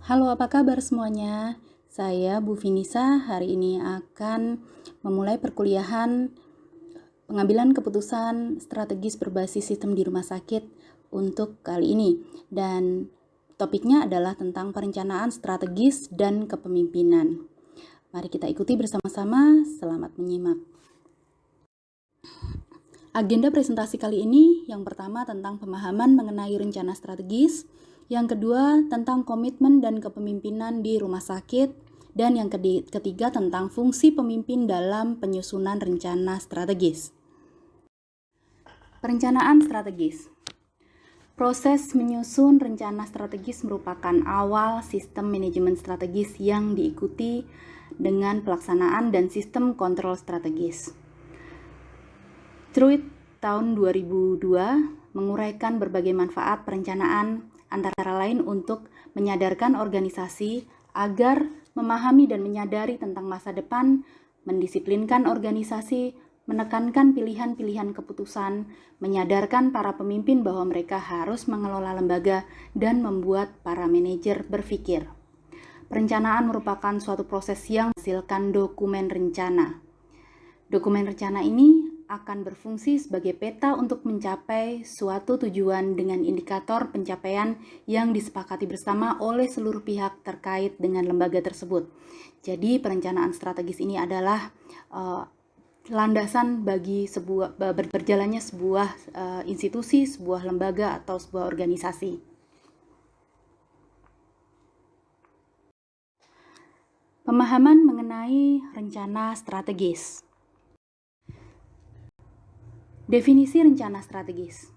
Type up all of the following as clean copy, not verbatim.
Halo, apa kabar semuanya? Saya Bu Finisa, hari ini akan memulai perkuliahan pengambilan keputusan strategis berbasis sistem di rumah sakit untuk kali ini. Dan topiknya adalah tentang perencanaan strategis dan kepemimpinan. Mari kita ikuti bersama-sama, selamat menyimak. Agenda presentasi kali ini yang pertama tentang pemahaman mengenai rencana strategis, yang kedua tentang komitmen dan kepemimpinan di rumah sakit, dan yang ketiga tentang fungsi pemimpin dalam penyusunan rencana strategis. Perencanaan strategis. Proses menyusun rencana strategis merupakan awal sistem manajemen strategis yang diikuti dengan pelaksanaan dan sistem kontrol strategis. Truitt tahun 2002 menguraikan berbagai manfaat perencanaan antara lain untuk menyadarkan organisasi agar memahami dan menyadari tentang masa depan, mendisiplinkan organisasi, menekankan pilihan-pilihan keputusan, menyadarkan para pemimpin bahwa mereka harus mengelola lembaga dan membuat para manajer berpikir. Perencanaan merupakan suatu proses yang menghasilkan dokumen rencana. Dokumen rencana ini akan berfungsi sebagai peta untuk mencapai suatu tujuan dengan indikator pencapaian yang disepakati bersama oleh seluruh pihak terkait dengan lembaga tersebut. Jadi perencanaan strategis ini adalah landasan bagi berjalannya sebuah institusi, sebuah lembaga atau sebuah organisasi. Pemahaman mengenai rencana strategis. Definisi rencana strategis.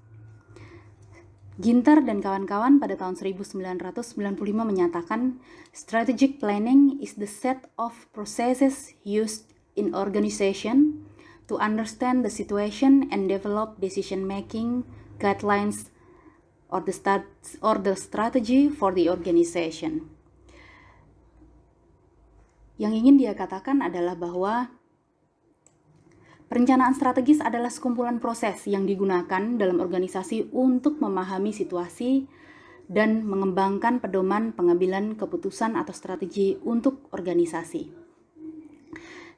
Ginter dan kawan-kawan pada tahun 1995 menyatakan, strategic planning is the set of processes used in organization to understand the situation and develop decision-making guidelines or the strategy for the organization. Yang ingin dia katakan adalah bahwa perencanaan strategis adalah sekumpulan proses yang digunakan dalam organisasi untuk memahami situasi dan mengembangkan pedoman pengambilan keputusan atau strategi untuk organisasi.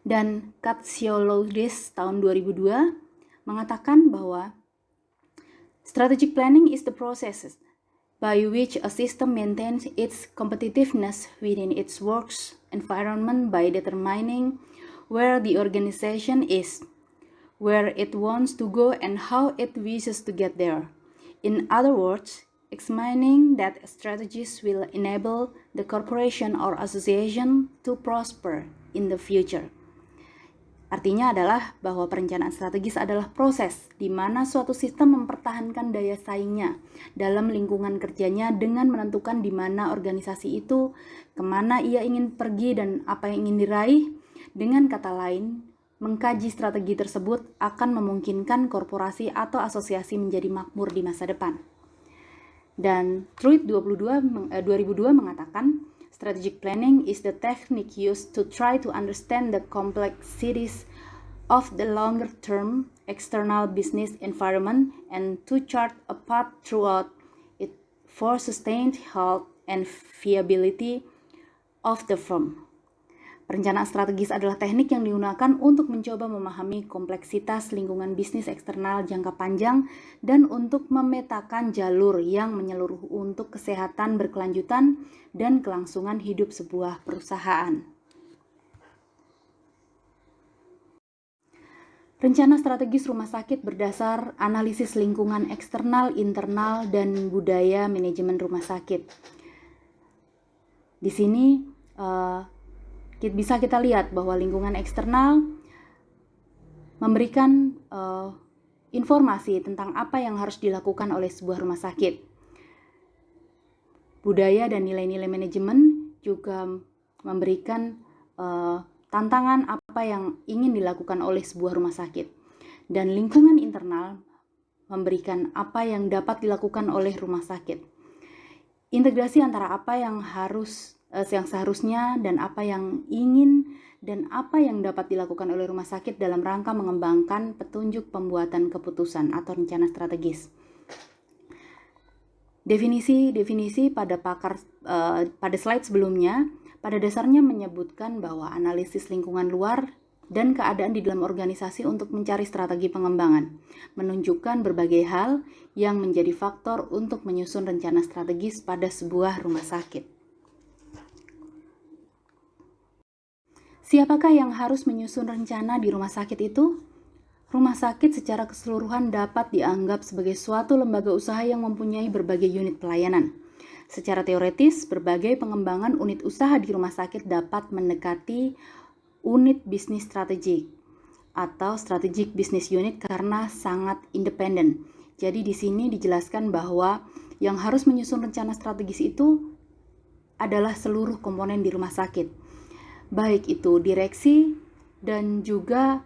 Dan Katsiologis tahun 2002 mengatakan bahwa strategic planning is the process by which a system maintains its competitiveness within its works environment by determining where the organization is, where it wants to go, and how it wishes to get there. In other words, examining that strategies will enable the corporation or association to prosper in the future. Artinya adalah bahwa perencanaan strategis adalah proses di mana suatu sistem mempertahankan daya saingnya dalam lingkungan kerjanya dengan menentukan di mana organisasi itu, kemana ia ingin pergi dan apa yang ingin diraih. Dengan kata lain, mengkaji strategi tersebut akan memungkinkan korporasi atau asosiasi menjadi makmur di masa depan. Dan Truitt 2002 mengatakan, strategic planning is the technique used to try to understand the complexities of the longer-term external business environment and to chart a path throughout it for sustained health and viability of the firm. Perencanaan strategis adalah teknik yang digunakan untuk mencoba memahami kompleksitas lingkungan bisnis eksternal jangka panjang dan untuk memetakan jalur yang menyeluruh untuk kesehatan berkelanjutan dan kelangsungan hidup sebuah perusahaan. Rencana strategis rumah sakit berdasar analisis lingkungan eksternal, internal, dan budaya manajemen rumah sakit. Di sini bisa kita lihat bahwa lingkungan eksternal memberikan informasi tentang apa yang harus dilakukan oleh sebuah rumah sakit. Budaya dan nilai-nilai manajemen juga memberikan tantangan apa yang ingin dilakukan oleh sebuah rumah sakit. Dan lingkungan internal memberikan apa yang dapat dilakukan oleh rumah sakit. Integrasi antara apa yang seharusnya dan apa yang ingin dan apa yang dapat dilakukan oleh rumah sakit dalam rangka mengembangkan petunjuk pembuatan keputusan atau rencana strategis. Definisi pada slide sebelumnya pada dasarnya menyebutkan bahwa analisis lingkungan luar dan keadaan di dalam organisasi untuk mencari strategi pengembangan, menunjukkan berbagai hal yang menjadi faktor untuk menyusun rencana strategis pada sebuah rumah sakit. Siapakah yang harus menyusun rencana di rumah sakit itu? Rumah sakit secara keseluruhan dapat dianggap sebagai suatu lembaga usaha yang mempunyai berbagai unit pelayanan. Secara teoretis, berbagai pengembangan unit usaha di rumah sakit dapat mendekati unit bisnis strategik atau strategic business unit karena sangat independen. Jadi di sini dijelaskan bahwa yang harus menyusun rencana strategis itu adalah seluruh komponen di rumah sakit, baik itu direksi dan juga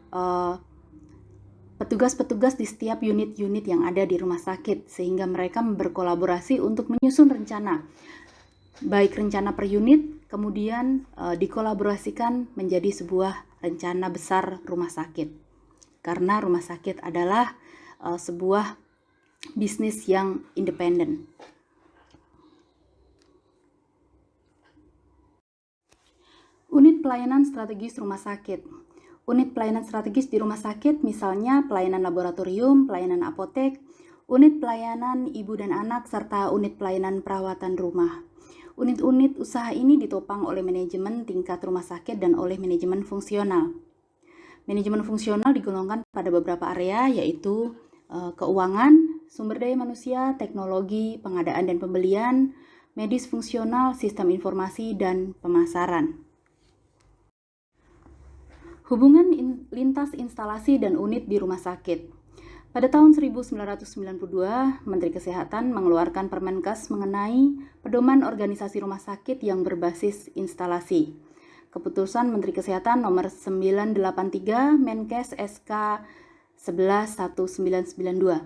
petugas-petugas di setiap unit-unit yang ada di rumah sakit, sehingga mereka berkolaborasi untuk menyusun rencana, baik rencana per unit, kemudian dikolaborasikan menjadi sebuah rencana besar rumah sakit. Karena rumah sakit adalah sebuah bisnis yang independen. Unit pelayanan strategis rumah sakit. Unit pelayanan strategis di rumah sakit misalnya pelayanan laboratorium, pelayanan apotek, unit pelayanan ibu dan anak, serta unit pelayanan perawatan rumah. Unit-unit usaha ini ditopang oleh manajemen tingkat rumah sakit dan oleh manajemen fungsional. Manajemen fungsional digolongkan pada beberapa area, yaitu keuangan, sumber daya manusia, teknologi, pengadaan dan pembelian, medis fungsional, sistem informasi, dan pemasaran. Hubungan lintas instalasi dan unit di rumah sakit. Pada tahun 1992, Menteri Kesehatan mengeluarkan Permenkes mengenai pedoman organisasi rumah sakit yang berbasis instalasi. Keputusan Menteri Kesehatan nomor 983 Menkes SK 11/1992.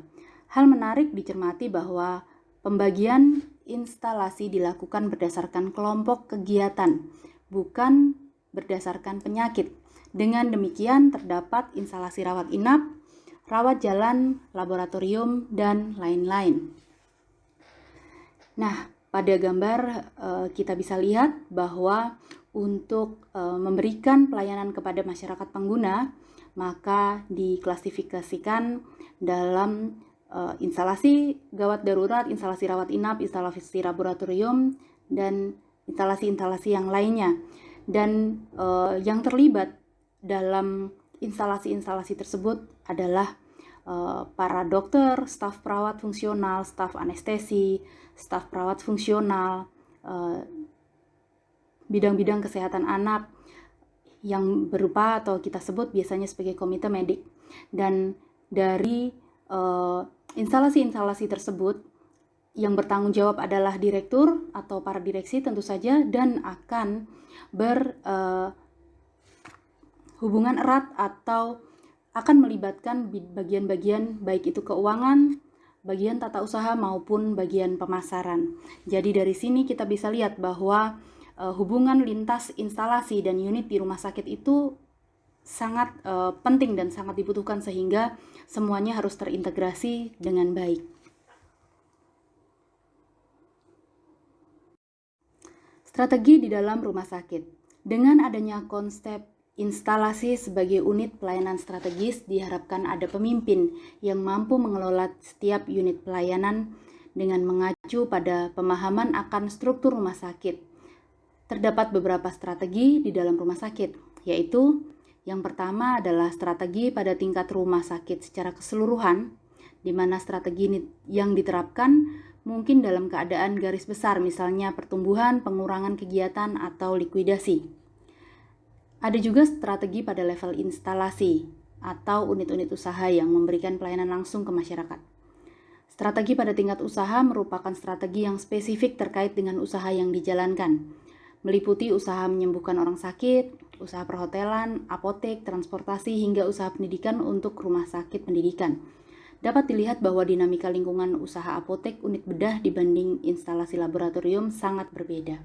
Hal menarik dicermati bahwa pembagian instalasi dilakukan berdasarkan kelompok kegiatan, bukan berdasarkan penyakit. Dengan demikian terdapat instalasi rawat inap, rawat jalan, laboratorium, dan lain-lain. Nah, pada gambar kita bisa lihat bahwa untuk memberikan pelayanan kepada masyarakat pengguna, maka diklasifikasikan dalam instalasi gawat darurat, instalasi rawat inap, instalasi laboratorium, dan instalasi-instalasi yang lainnya. Dan yang terlibat dalam instalasi-instalasi tersebut adalah para dokter, staf perawat fungsional, staf anestesi, staf perawat fungsional, bidang-bidang kesehatan anak yang berupa atau kita sebut biasanya sebagai komite medik. Dan dari instalasi-instalasi tersebut yang bertanggung jawab adalah direktur atau para direksi tentu saja, dan akan hubungan erat atau akan melibatkan bagian-bagian baik itu keuangan, bagian tata usaha maupun bagian pemasaran. Jadi dari sini kita bisa lihat bahwa hubungan lintas instalasi dan unit di rumah sakit itu sangat penting dan sangat dibutuhkan sehingga semuanya harus terintegrasi dengan baik. Strategi di dalam rumah sakit. Dengan adanya konsep instalasi sebagai unit pelayanan strategis, diharapkan ada pemimpin yang mampu mengelola setiap unit pelayanan dengan mengacu pada pemahaman akan struktur rumah sakit. Terdapat beberapa strategi di dalam rumah sakit, yaitu yang pertama adalah strategi pada tingkat rumah sakit secara keseluruhan, di mana strategi yang diterapkan mungkin dalam keadaan garis besar, misalnya pertumbuhan, pengurangan kegiatan, atau likuidasi. Ada juga strategi pada level instalasi atau unit-unit usaha yang memberikan pelayanan langsung ke masyarakat. Strategi pada tingkat usaha merupakan strategi yang spesifik terkait dengan usaha yang dijalankan, meliputi usaha menyembuhkan orang sakit, usaha perhotelan, apotek, transportasi, hingga usaha pendidikan untuk rumah sakit pendidikan. Dapat dilihat bahwa dinamika lingkungan usaha apotek unit bedah dibanding instalasi laboratorium sangat berbeda.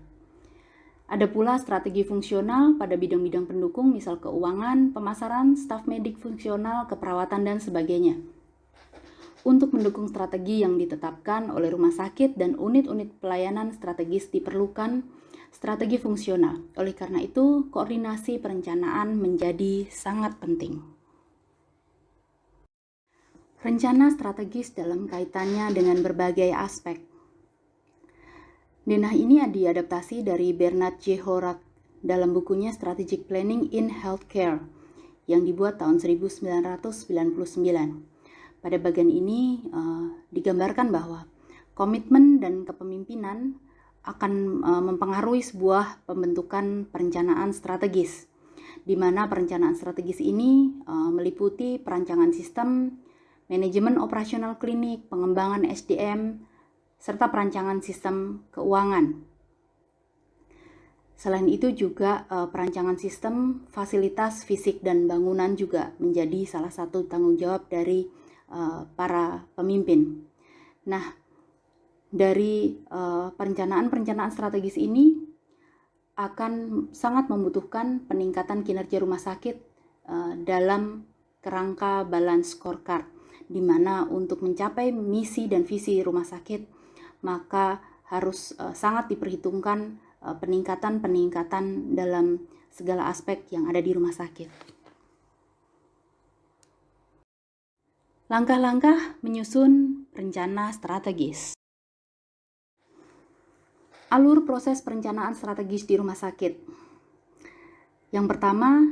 Ada pula strategi fungsional pada bidang-bidang pendukung, misal keuangan, pemasaran, staf medik fungsional, keperawatan, dan sebagainya. Untuk mendukung strategi yang ditetapkan oleh rumah sakit dan unit-unit pelayanan strategis diperlukan strategi fungsional. Oleh karena itu, koordinasi perencanaan menjadi sangat penting. Rencana strategis dalam kaitannya dengan berbagai aspek. Denah ini diadaptasi dari Bernard J. Horak dalam bukunya Strategic Planning in Healthcare yang dibuat tahun 1999. Pada bagian ini digambarkan bahwa komitmen dan kepemimpinan akan mempengaruhi sebuah pembentukan perencanaan strategis, di mana perencanaan strategis ini meliputi perancangan sistem, manajemen operasional klinik, pengembangan SDM, serta perancangan sistem keuangan. Selain itu juga perancangan sistem, fasilitas fisik dan bangunan juga menjadi salah satu tanggung jawab dari para pemimpin. Nah, dari perencanaan strategis ini akan sangat membutuhkan peningkatan kinerja rumah sakit dalam kerangka balance scorecard, di mana untuk mencapai misi dan visi rumah sakit, maka harus sangat diperhitungkan peningkatan dalam segala aspek yang ada di rumah sakit. Langkah-langkah menyusun rencana strategis. Alur proses perencanaan strategis di rumah sakit. Yang pertama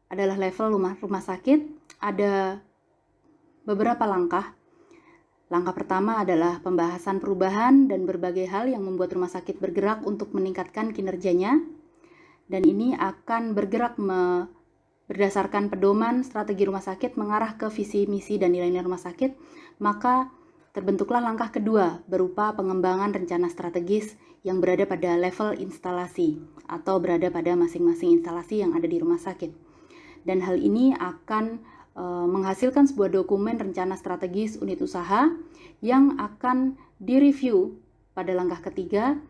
adalah level rumah sakit. Ada beberapa langkah. Langkah pertama adalah pembahasan perubahan dan berbagai hal yang membuat rumah sakit bergerak untuk meningkatkan kinerjanya. Dan ini akan bergerak berdasarkan pedoman strategi rumah sakit mengarah ke visi, misi, dan nilai-nilai rumah sakit, maka terbentuklah langkah kedua berupa pengembangan rencana strategis yang berada pada level instalasi atau berada pada masing-masing instalasi yang ada di rumah sakit. Dan hal ini akan menghasilkan sebuah dokumen rencana strategis unit usaha yang akan direview pada langkah ketiga,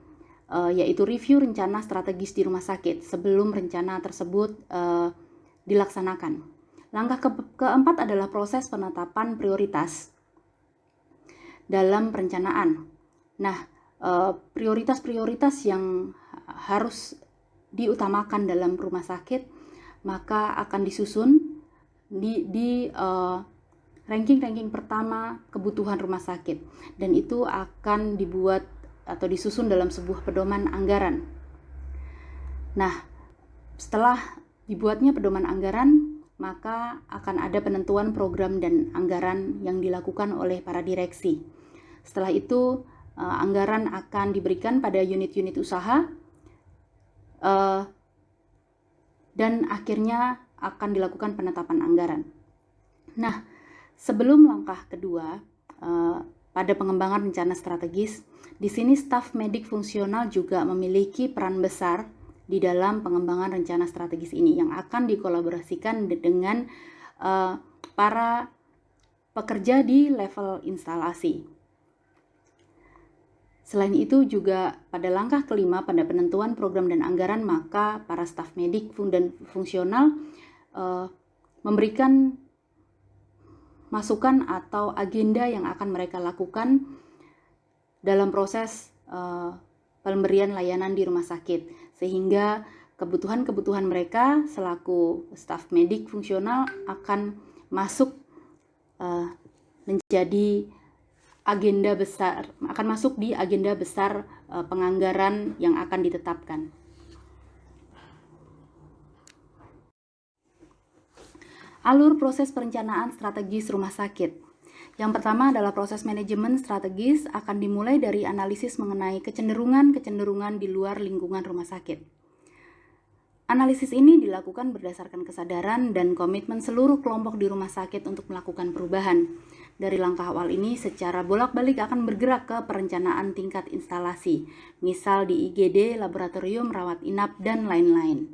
yaitu review rencana strategis di rumah sakit sebelum rencana tersebut dilaksanakan. Langkah keempat adalah proses penetapan prioritas dalam perencanaan. Nah, prioritas-prioritas yang harus diutamakan dalam rumah sakit maka akan disusun di ranking pertama kebutuhan rumah sakit, dan itu akan dibuat atau disusun dalam sebuah pedoman anggaran. Nah, setelah dibuatnya pedoman anggaran, maka akan ada penentuan program dan anggaran yang dilakukan oleh para direksi. Setelah itu, anggaran akan diberikan pada unit-unit usaha, dan akhirnya akan dilakukan penetapan anggaran. Nah, sebelum langkah kedua, pada pengembangan rencana strategis, di sini staf medik fungsional juga memiliki peran besar di dalam pengembangan rencana strategis ini yang akan dikolaborasikan dengan para pekerja di level instalasi. Selain itu juga pada langkah kelima pada penentuan program dan anggaran, maka para staf medik dan fungsional memberikan masukan atau agenda yang akan mereka lakukan dalam proses pemberian layanan di rumah sakit, sehingga kebutuhan-kebutuhan mereka selaku staf medik fungsional akan masuk menjadi agenda besar, akan masuk di agenda besar penganggaran yang akan ditetapkan. Alur proses perencanaan strategis rumah sakit. Yang pertama adalah proses manajemen strategis akan dimulai dari analisis mengenai kecenderungan-kecenderungan di luar lingkungan rumah sakit. Analisis ini dilakukan berdasarkan kesadaran dan komitmen seluruh kelompok di rumah sakit untuk melakukan perubahan. Dari langkah awal ini secara bolak-balik akan bergerak ke perencanaan tingkat instalasi, misal di IGD, laboratorium, rawat inap, dan lain-lain.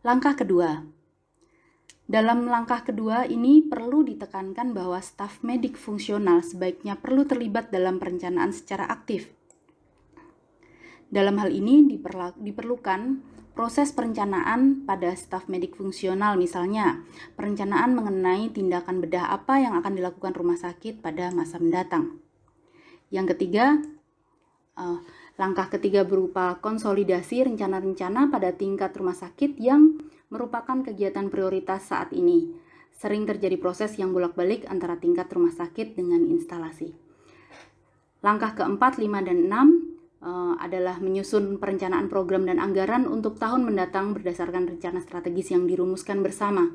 Langkah kedua. Dalam langkah kedua ini perlu ditekankan bahwa staf medik fungsional sebaiknya perlu terlibat dalam perencanaan secara aktif. Dalam hal ini diperlukan proses perencanaan pada staf medik fungsional, misalnya perencanaan mengenai tindakan bedah apa yang akan dilakukan rumah sakit pada masa mendatang. Yang ketiga, langkah ketiga berupa konsolidasi rencana-rencana pada tingkat rumah sakit yang merupakan kegiatan prioritas saat ini. Sering terjadi proses yang bolak-balik antara tingkat rumah sakit dengan instalasi. Langkah keempat, 5, dan 6 adalah menyusun perencanaan program dan anggaran untuk tahun mendatang berdasarkan rencana strategis yang dirumuskan bersama.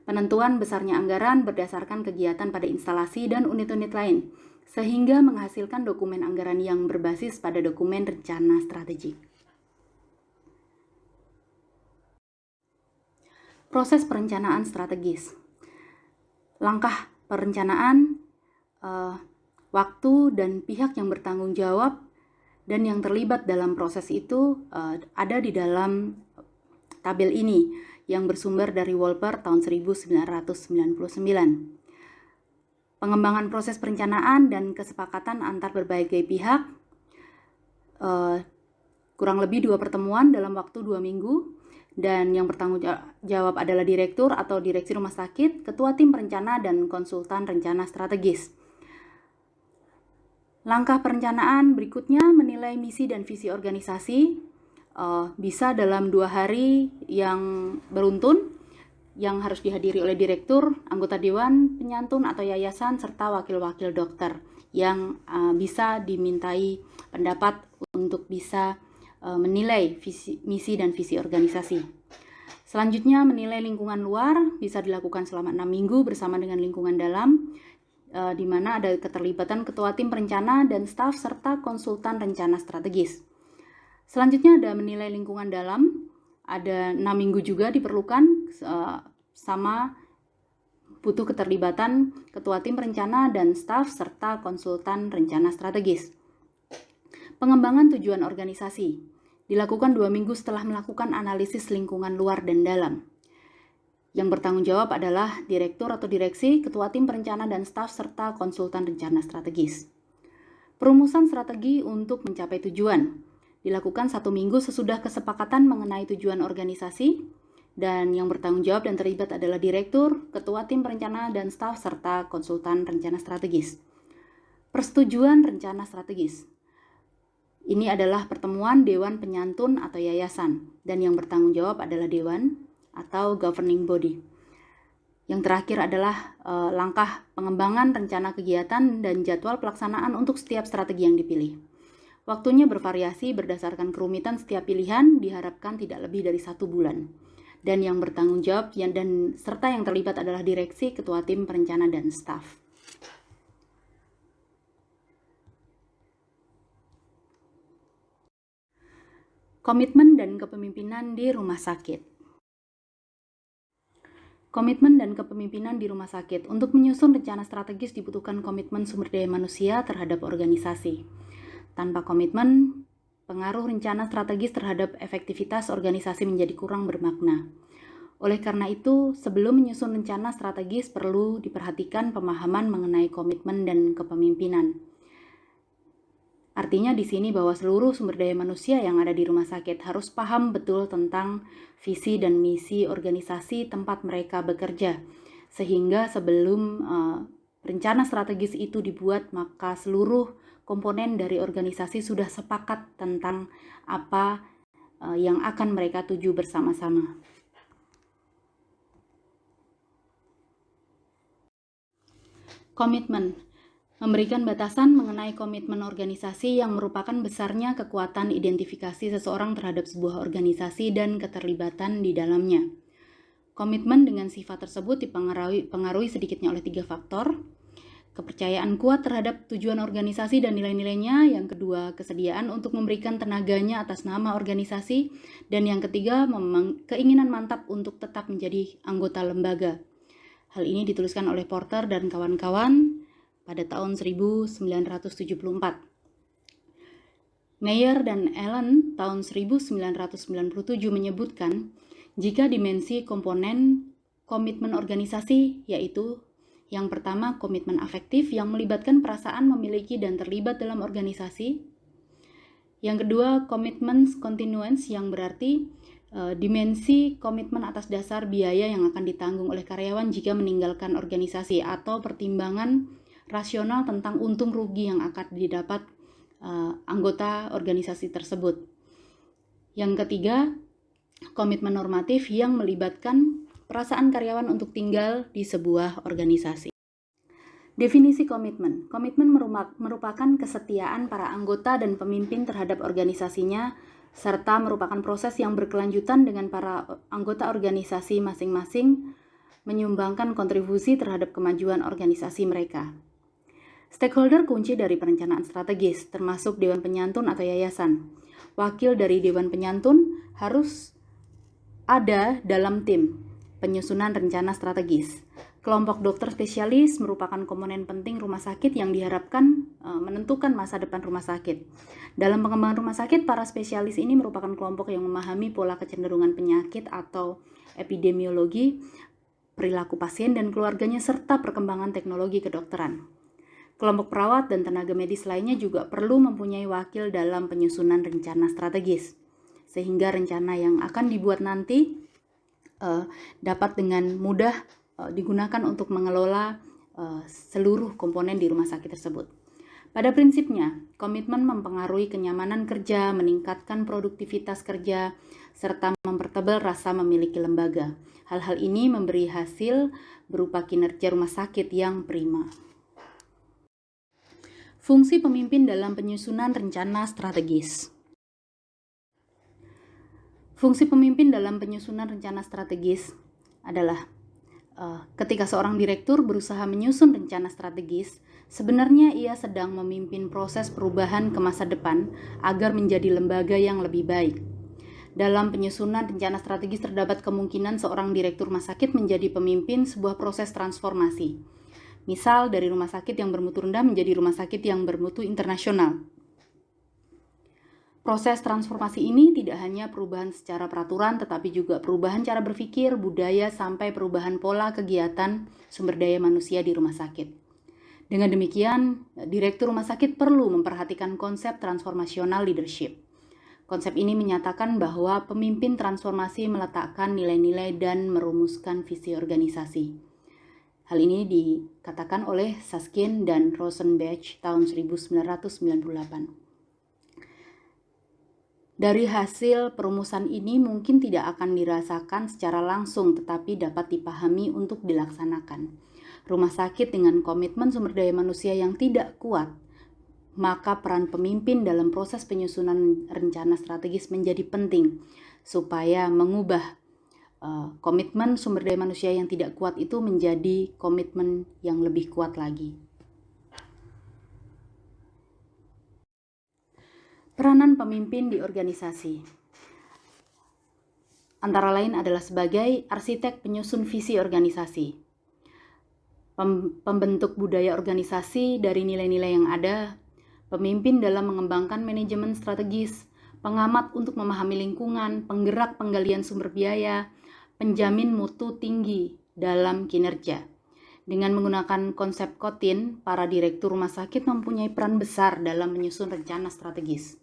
Penentuan besarnya anggaran berdasarkan kegiatan pada instalasi dan unit-unit lain, sehingga menghasilkan dokumen anggaran yang berbasis pada dokumen rencana strategik. Proses perencanaan strategis. Langkah perencanaan, waktu dan pihak yang bertanggung jawab dan yang terlibat dalam proses itu ada di dalam tabel ini yang bersumber dari Wolper tahun 1999. Pengembangan proses perencanaan dan kesepakatan antar berbagai pihak, kurang lebih 2 pertemuan dalam waktu 2 minggu, dan yang bertanggung jawab adalah direktur atau direksi rumah sakit, ketua tim perencana, dan konsultan rencana strategis. Langkah perencanaan berikutnya menilai misi dan visi organisasi, bisa dalam 2 hari yang beruntun, yang harus dihadiri oleh direktur, anggota dewan, penyantun atau yayasan, serta wakil-wakil dokter yang bisa dimintai pendapat untuk bisa menilai misi dan visi organisasi. Selanjutnya, menilai lingkungan luar bisa dilakukan selama 6 minggu bersama dengan lingkungan dalam, di mana ada keterlibatan ketua tim perencana dan staf serta konsultan rencana strategis. Selanjutnya ada menilai lingkungan dalam, ada 6 minggu juga diperlukan, sama butuh keterlibatan ketua tim perencana dan staf serta konsultan rencana strategis. Pengembangan tujuan organisasi dilakukan 2 minggu setelah melakukan analisis lingkungan luar dan dalam. Yang bertanggung jawab adalah direktur atau direksi, ketua tim perencana dan staf, serta konsultan rencana strategis. Perumusan strategi untuk mencapai tujuan dilakukan 1 minggu sesudah kesepakatan mengenai tujuan organisasi, dan yang bertanggung jawab dan terlibat adalah direktur, ketua tim perencana dan staf, serta konsultan rencana strategis. Persetujuan rencana strategis. Ini adalah pertemuan dewan penyantun atau yayasan, dan yang bertanggung jawab adalah dewan atau governing body. Yang terakhir adalah langkah pengembangan rencana kegiatan dan jadwal pelaksanaan untuk setiap strategi yang dipilih. Waktunya bervariasi berdasarkan kerumitan setiap pilihan, diharapkan tidak lebih dari 1 bulan. Dan yang bertanggung jawab serta yang terlibat adalah direksi, ketua tim perencana, dan staf. Komitmen dan kepemimpinan di rumah sakit. Komitmen dan kepemimpinan di rumah sakit. Untuk menyusun rencana strategis dibutuhkan komitmen sumber daya manusia terhadap organisasi. Tanpa komitmen, pengaruh rencana strategis terhadap efektivitas organisasi menjadi kurang bermakna. Oleh karena itu, sebelum menyusun rencana strategis perlu diperhatikan pemahaman mengenai komitmen dan kepemimpinan. Artinya di sini bahwa seluruh sumber daya manusia yang ada di rumah sakit harus paham betul tentang visi dan misi organisasi tempat mereka bekerja. Sehingga sebelum rencana strategis itu dibuat, maka seluruh komponen dari organisasi sudah sepakat tentang apa yang akan mereka tuju bersama-sama. Komitmen. Memberikan batasan mengenai komitmen organisasi yang merupakan besarnya kekuatan identifikasi seseorang terhadap sebuah organisasi dan keterlibatan di dalamnya. Komitmen dengan sifat tersebut dipengaruhi sedikitnya oleh 3 faktor. Kepercayaan kuat terhadap tujuan organisasi dan nilai-nilainya. Yang kedua, kesediaan untuk memberikan tenaganya atas nama organisasi. Dan yang ketiga, keinginan mantap untuk tetap menjadi anggota lembaga. Hal ini dituliskan oleh Porter dan kawan-kawan pada tahun 1974. Meyer dan Allen tahun 1997 menyebutkan jika dimensi komponen komitmen organisasi, yaitu yang pertama komitmen afektif yang melibatkan perasaan memiliki dan terlibat dalam organisasi. Yang kedua komitmen continuance yang berarti dimensi komitmen atas dasar biaya yang akan ditanggung oleh karyawan jika meninggalkan organisasi, atau pertimbangan rasional tentang untung rugi yang akan didapat anggota organisasi tersebut. Yang ketiga, komitmen normatif yang melibatkan perasaan karyawan untuk tinggal di sebuah organisasi. Definisi komitmen. Komitmen merupakan kesetiaan para anggota dan pemimpin terhadap organisasinya, serta merupakan proses yang berkelanjutan dengan para anggota organisasi masing-masing menyumbangkan kontribusi terhadap kemajuan organisasi mereka. Stakeholder kunci dari perencanaan strategis, termasuk Dewan Penyantun atau yayasan. Wakil dari Dewan Penyantun harus ada dalam tim penyusunan rencana strategis. Kelompok dokter spesialis merupakan komponen penting rumah sakit yang diharapkan menentukan masa depan rumah sakit. Dalam pengembangan rumah sakit, para spesialis ini merupakan kelompok yang memahami pola kecenderungan penyakit atau epidemiologi, perilaku pasien dan keluarganya, serta perkembangan teknologi kedokteran. Kelompok perawat dan tenaga medis lainnya juga perlu mempunyai wakil dalam penyusunan rencana strategis, sehingga rencana yang akan dibuat nanti dapat dengan mudah digunakan untuk mengelola seluruh komponen di rumah sakit tersebut. Pada prinsipnya, komitmen mempengaruhi kenyamanan kerja, meningkatkan produktivitas kerja, serta mempertebal rasa memiliki lembaga. Hal-hal ini memberi hasil berupa kinerja rumah sakit yang prima. Fungsi pemimpin dalam penyusunan rencana strategis. Fungsi pemimpin dalam penyusunan rencana strategis adalah ketika seorang direktur berusaha menyusun rencana strategis, sebenarnya ia sedang memimpin proses perubahan ke masa depan agar menjadi lembaga yang lebih baik. Dalam penyusunan rencana strategis terdapat kemungkinan seorang direktur rumah sakit menjadi pemimpin sebuah proses transformasi. Misal dari rumah sakit yang bermutu rendah menjadi rumah sakit yang bermutu internasional. Proses transformasi ini tidak hanya perubahan secara peraturan, tetapi juga perubahan cara berpikir, budaya, sampai perubahan pola kegiatan sumber daya manusia di rumah sakit. Dengan demikian, direktur rumah sakit perlu memperhatikan konsep transformational leadership. Konsep ini menyatakan bahwa pemimpin transformasi meletakkan nilai-nilai dan merumuskan visi organisasi. Hal ini dikatakan oleh Susskind dan Rosenbach tahun 1998. Dari hasil perumusan ini mungkin tidak akan dirasakan secara langsung, tetapi dapat dipahami untuk dilaksanakan. Rumah sakit dengan komitmen sumber daya manusia yang tidak kuat, maka peran pemimpin dalam proses penyusunan rencana strategis menjadi penting, supaya mengubah komitmen sumber daya manusia yang tidak kuat itu menjadi komitmen yang lebih kuat lagi. Peranan pemimpin di organisasi antara lain adalah sebagai arsitek penyusun visi organisasi, pembentuk budaya organisasi dari nilai-nilai yang ada, pemimpin dalam mengembangkan manajemen strategis, pengamat untuk memahami lingkungan, penggerak penggalian sumber biaya, penjamin mutu tinggi dalam kinerja. Dengan menggunakan konsep Kotin, para direktur rumah sakit mempunyai peran besar dalam menyusun rencana strategis.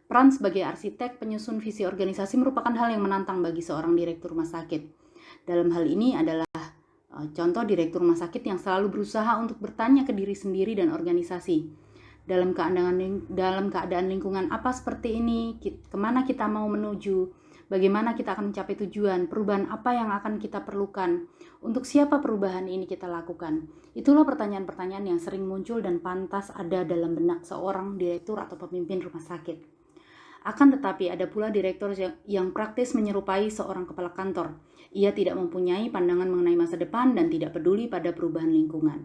Peran sebagai arsitek penyusun visi organisasi merupakan hal yang menantang bagi seorang direktur rumah sakit. Dalam hal ini adalah contoh direktur rumah sakit yang selalu berusaha untuk bertanya ke diri sendiri dan organisasi. Dalam keadaan lingkungan apa seperti ini, kemana kita mau menuju, bagaimana kita akan mencapai tujuan, perubahan apa yang akan kita perlukan, untuk siapa perubahan ini kita lakukan. Itulah pertanyaan-pertanyaan yang sering muncul dan pantas ada dalam benak seorang direktur atau pemimpin rumah sakit. Akan tetapi ada pula direktur yang praktis menyerupai seorang kepala kantor. Ia tidak mempunyai pandangan mengenai masa depan dan tidak peduli pada perubahan lingkungan.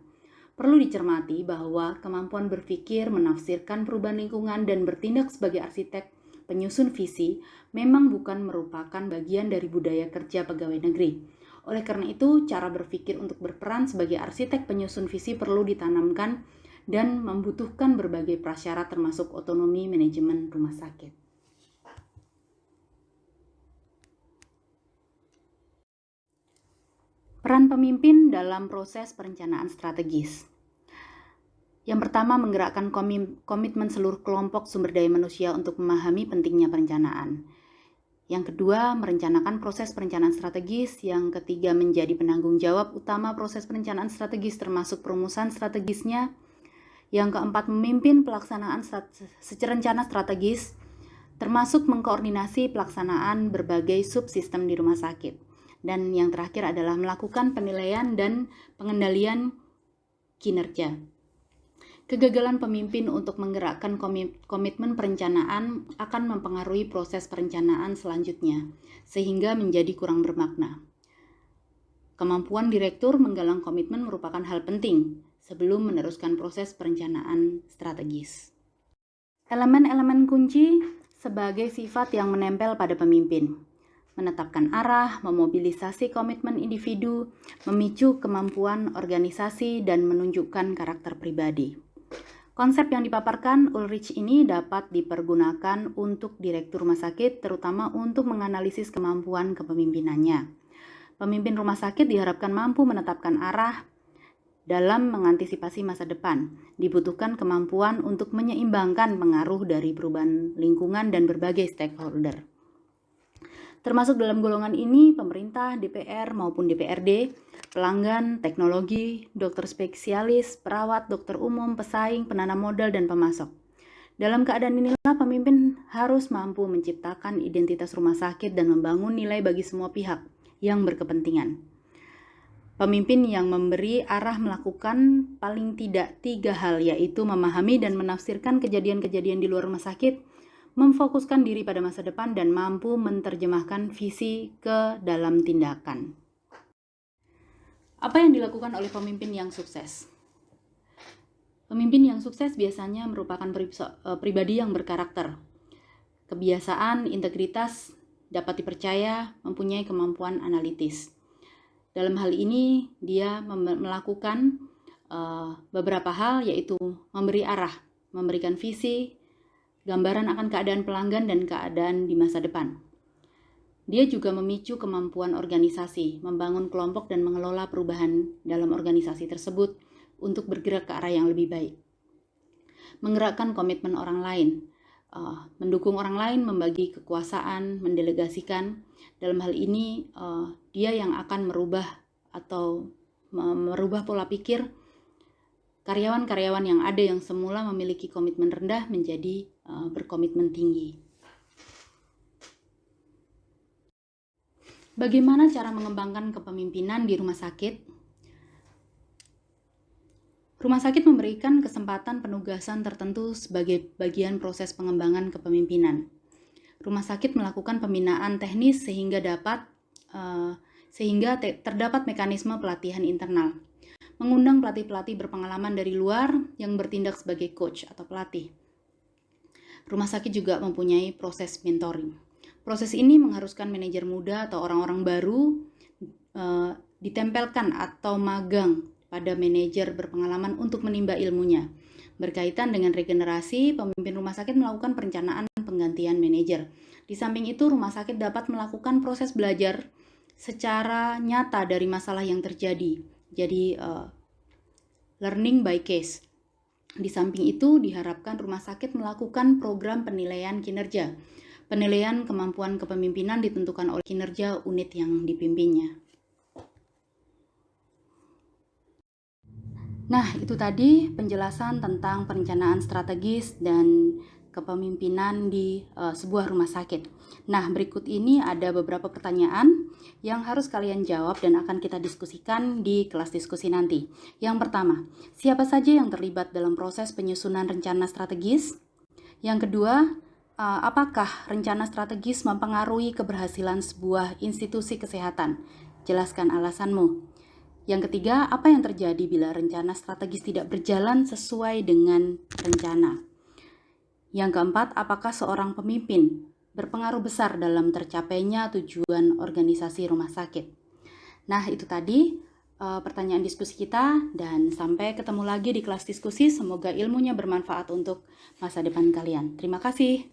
Perlu dicermati bahwa kemampuan berpikir, menafsirkan perubahan lingkungan, dan bertindak sebagai arsitek penyusun visi memang bukan merupakan bagian dari budaya kerja pegawai negeri. Oleh karena itu, cara berpikir untuk berperan sebagai arsitek penyusun visi perlu ditanamkan dan membutuhkan berbagai prasyarat termasuk otonomi manajemen rumah sakit. Peran pemimpin dalam proses perencanaan strategis. Yang pertama, menggerakkan komitmen seluruh kelompok sumber daya manusia untuk memahami pentingnya perencanaan. Yang kedua, merencanakan proses perencanaan strategis. Yang ketiga, menjadi penanggung jawab utama proses perencanaan strategis termasuk perumusan strategisnya. Yang keempat, memimpin pelaksanaan rencana strategis termasuk mengkoordinasi pelaksanaan berbagai subsistem di rumah sakit. Dan yang terakhir adalah melakukan penilaian dan pengendalian kinerja. Kegagalan pemimpin untuk menggerakkan komitmen perencanaan akan mempengaruhi proses perencanaan selanjutnya, sehingga menjadi kurang bermakna. Kemampuan direktur menggalang komitmen merupakan hal penting sebelum meneruskan proses perencanaan strategis. Elemen-elemen kunci sebagai sifat yang menempel pada pemimpin. Menetapkan arah, memobilisasi komitmen individu, memicu kemampuan organisasi, dan menunjukkan karakter pribadi. Konsep yang dipaparkan Ulrich ini dapat dipergunakan untuk direktur rumah sakit, terutama untuk menganalisis kemampuan kepemimpinannya. Pemimpin rumah sakit diharapkan mampu menetapkan arah dalam mengantisipasi masa depan. Dibutuhkan kemampuan untuk menyeimbangkan pengaruh dari perubahan lingkungan dan berbagai stakeholder. Termasuk dalam golongan ini pemerintah, DPR maupun DPRD, pelanggan, teknologi, dokter spesialis, perawat, dokter umum, pesaing, penanam modal, dan pemasok. Dalam keadaan inilah pemimpin harus mampu menciptakan identitas rumah sakit dan membangun nilai bagi semua pihak yang berkepentingan. Pemimpin yang memberi arah melakukan paling tidak 3 hal, yaitu memahami dan menafsirkan kejadian-kejadian di luar rumah sakit, memfokuskan diri pada masa depan, dan mampu menerjemahkan visi ke dalam tindakan. Apa yang dilakukan oleh pemimpin yang sukses? Pemimpin yang sukses biasanya merupakan pribadi yang berkarakter. Kebiasaan, integritas, dapat dipercaya, mempunyai kemampuan analitis. Dalam hal ini, dia melakukan beberapa hal, yaitu memberi arah, memberikan visi, gambaran akan keadaan pelanggan dan keadaan di masa depan. Dia juga memicu kemampuan organisasi, membangun kelompok dan mengelola perubahan dalam organisasi tersebut untuk bergerak ke arah yang lebih baik. Menggerakkan komitmen orang lain, mendukung orang lain, membagi kekuasaan, mendelegasikan. Dalam hal ini, dia yang akan merubah pola pikir karyawan-karyawan yang ada yang semula memiliki komitmen rendah menjadi berkomitmen tinggi. Bagaimana cara mengembangkan kepemimpinan di rumah sakit? Rumah sakit memberikan kesempatan penugasan tertentu sebagai bagian proses pengembangan kepemimpinan. Rumah sakit melakukan pembinaan teknis sehingga terdapat mekanisme pelatihan internal. Mengundang pelatih-pelatih berpengalaman dari luar yang bertindak sebagai coach atau pelatih. Rumah sakit juga mempunyai proses mentoring. Proses ini mengharuskan manajer muda atau orang-orang baru ditempelkan atau magang pada manajer berpengalaman untuk menimba ilmunya. Berkaitan dengan regenerasi, pemimpin rumah sakit melakukan perencanaan penggantian manajer. Di samping itu, rumah sakit dapat melakukan proses belajar secara nyata dari masalah yang terjadi. Jadi, learning by case. Di samping itu, diharapkan rumah sakit melakukan program penilaian kinerja. Penilaian kemampuan kepemimpinan ditentukan oleh kinerja unit yang dipimpinnya. Nah, itu tadi penjelasan tentang perencanaan strategis dan kepemimpinan di sebuah rumah sakit. Nah, berikut ini ada beberapa pertanyaan yang harus kalian jawab dan akan kita diskusikan di kelas diskusi nanti. Yang pertama, siapa saja yang terlibat dalam proses penyusunan rencana strategis? Yang kedua, apakah rencana strategis mempengaruhi keberhasilan sebuah institusi kesehatan? Jelaskan alasanmu. Yang ketiga, apa yang terjadi bila rencana strategis tidak berjalan sesuai dengan rencana? Yang keempat, apakah seorang pemimpin berpengaruh besar dalam tercapainya tujuan organisasi rumah sakit? Nah, itu tadi pertanyaan diskusi kita, dan sampai ketemu lagi di kelas diskusi. Semoga ilmunya bermanfaat untuk masa depan kalian. Terima kasih.